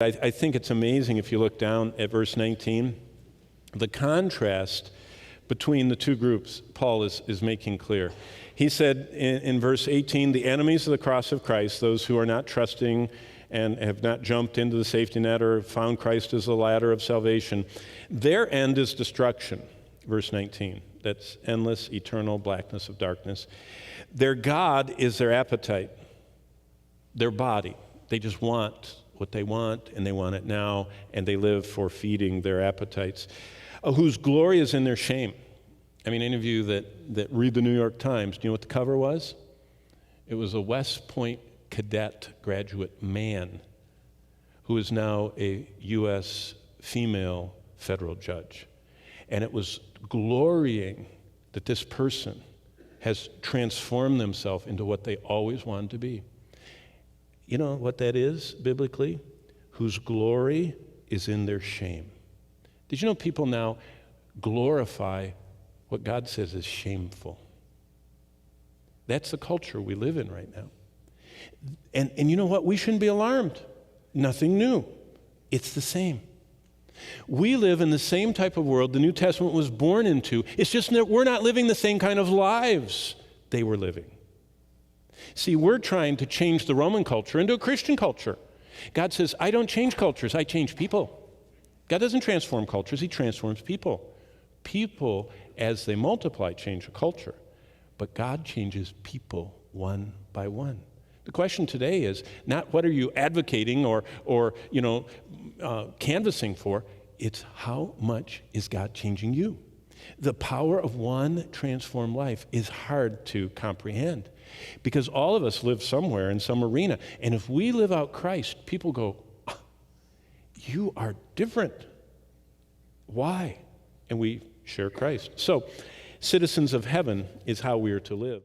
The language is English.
I think it's amazing if you look down at verse 19, the contrast between the two groups Paul is making clear. He said in verse 18, the enemies of the cross of Christ, those who are not trusting and have not jumped into the safety net or found Christ as the ladder of salvation, their end is destruction. Verse 19, that's endless, eternal blackness of darkness. Their God is their appetite, their body. They just want what they want, and they want it now, and they live for feeding their appetites, whose glory is in their shame. I mean, any of you that read the New York Times, do you know what the cover was? It was a West Point cadet graduate man who is now a U.S. female federal judge. And it was glorying that this person has transformed themselves into what they always wanted to be. You know what that is, biblically? Whose glory is in their shame. Did you know people now glorify what God says is shameful? That's the culture we live in right now. And you know what? We shouldn't be alarmed. Nothing new. It's the same. We live in the same type of world the New Testament was born into. It's just that we're not living the same kind of lives they were living. See, we're trying to change the Roman culture into a Christian culture. God says, I don't change cultures, I change people. God doesn't transform cultures, he transforms people. People, as they multiply, change a culture. But God changes people one by one. The question today is not what are you advocating or canvassing for, it's how much is God changing you? The power of one transformed life is hard to comprehend because all of us live somewhere in some arena. And if we live out Christ, people go, oh, you are different. Why? And we share Christ. So, citizens of heaven is how we are to live.